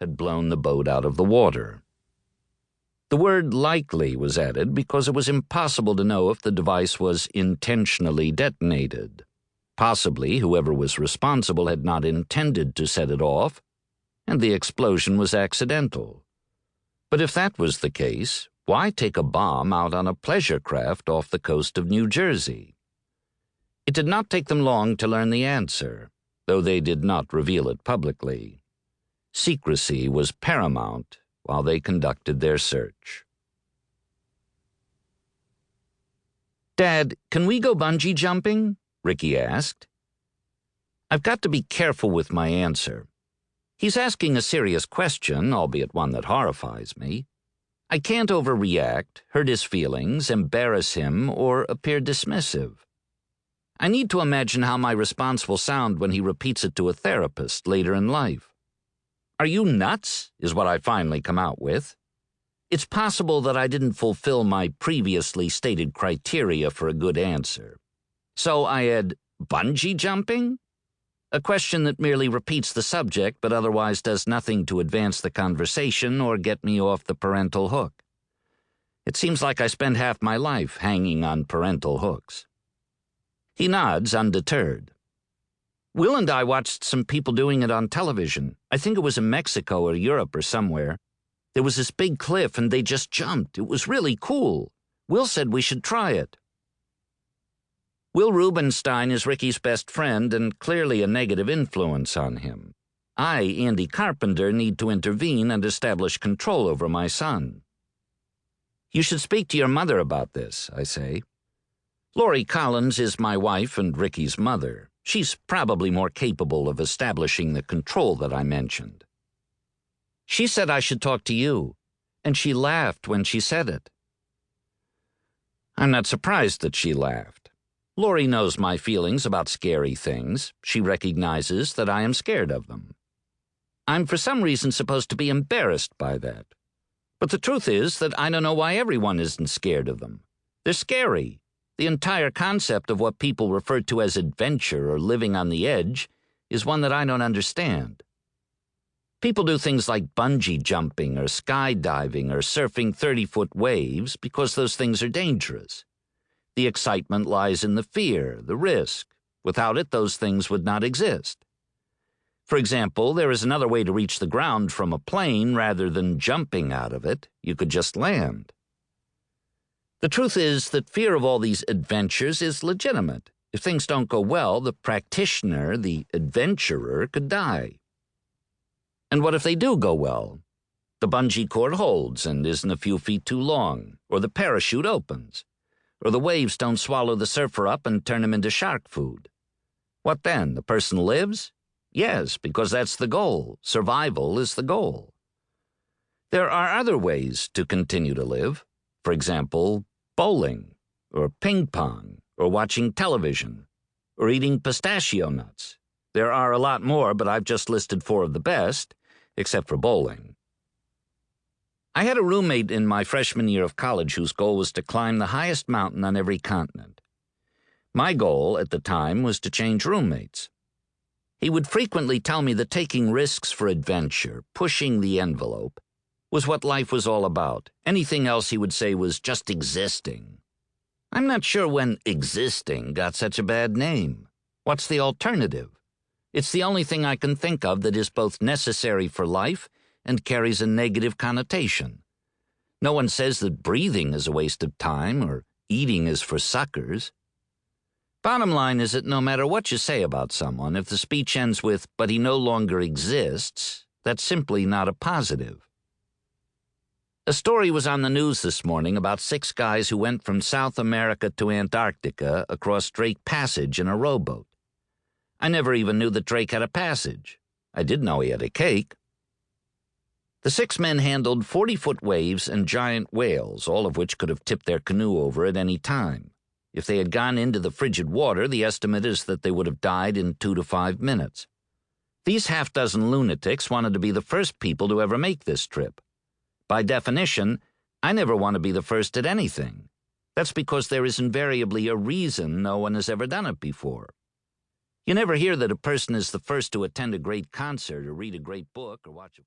had blown the boat out of the water. The word likely was added because it was impossible to know if the device was intentionally detonated. Possibly whoever was responsible had not intended to set it off, and the explosion was accidental. But if that was the case, why take a bomb out on a pleasure craft off the coast of New Jersey? It did not take them long to learn the answer, though they did not reveal it publicly. Secrecy was paramount while they conducted their search. "Dad, can we go bungee jumping?" Ricky asked. I've got to be careful with my answer. He's asking a serious question, albeit one that horrifies me. I can't overreact, hurt his feelings, embarrass him, or appear dismissive. I need to imagine how my response will sound when he repeats it to a therapist later in life. "Are you nuts?" is what I finally come out with. It's possible that I didn't fulfill my previously stated criteria for a good answer. So I add, "Bungee jumping?" A question that merely repeats the subject but otherwise does nothing to advance the conversation or get me off the parental hook. It seems like I spend half my life hanging on parental hooks. He nods, undeterred. "Will and I watched some people doing it on television. I think it was in Mexico or Europe or somewhere. There was this big cliff and they just jumped. It was really cool. Will said we should try it." Will Rubenstein is Ricky's best friend and clearly a negative influence on him. I, Andy Carpenter, need to intervene and establish control over my son. "You should speak to your mother about this," I say. Lori Collins is my wife and Ricky's mother. She's probably more capable of establishing the control that I mentioned. "She said I should talk to you, and she laughed when she said it." I'm not surprised that she laughed. Lori knows my feelings about scary things. She recognizes that I am scared of them. I'm for some reason supposed to be embarrassed by that. But the truth is that I don't know why everyone isn't scared of them. They're scary. The entire concept of what people refer to as adventure or living on the edge is one that I don't understand. People do things like bungee jumping or skydiving or surfing 30-foot waves because those things are dangerous. The excitement lies in the fear, the risk. Without it, those things would not exist. For example, there is another way to reach the ground from a plane rather than jumping out of it. You could just land. The truth is that fear of all these adventures is legitimate. If things don't go well, the practitioner, the adventurer, could die. And what if they do go well? The bungee cord holds and isn't a few feet too long, or the parachute opens, or the waves don't swallow the surfer up and turn him into shark food. What then? The person lives? Yes, because that's the goal. Survival is the goal. There are other ways to continue to live. For example, bowling, or ping pong, or watching television, or eating pistachio nuts. There are a lot more, but I've just listed 4 of the best, except for bowling. I had a roommate in my freshman year of college whose goal was to climb the highest mountain on every continent. My goal at the time was to change roommates. He would frequently tell me that taking risks for adventure, pushing the envelope, was what life was all about. Anything else, he would say, was just existing. I'm not sure when existing got such a bad name. What's the alternative? It's the only thing I can think of that is both necessary for life and carries a negative connotation. No one says that breathing is a waste of time or eating is for suckers. Bottom line is that no matter what you say about someone, if the speech ends with, "but he no longer exists," that's simply not a positive. A story was on the news this morning about 6 guys who went from South America to Antarctica across Drake Passage in a rowboat. I never even knew that Drake had a passage. I did know he had a cake. The 6 men handled 40-foot waves and giant whales, all of which could have tipped their canoe over at any time. If they had gone into the frigid water, the estimate is that they would have died in 2 to 5 minutes. These half-dozen lunatics wanted to be the first people to ever make this trip. By definition, I never want to be the first at anything. That's because there is invariably a reason no one has ever done it before. You never hear that a person is the first to attend a great concert or read a great book or watch a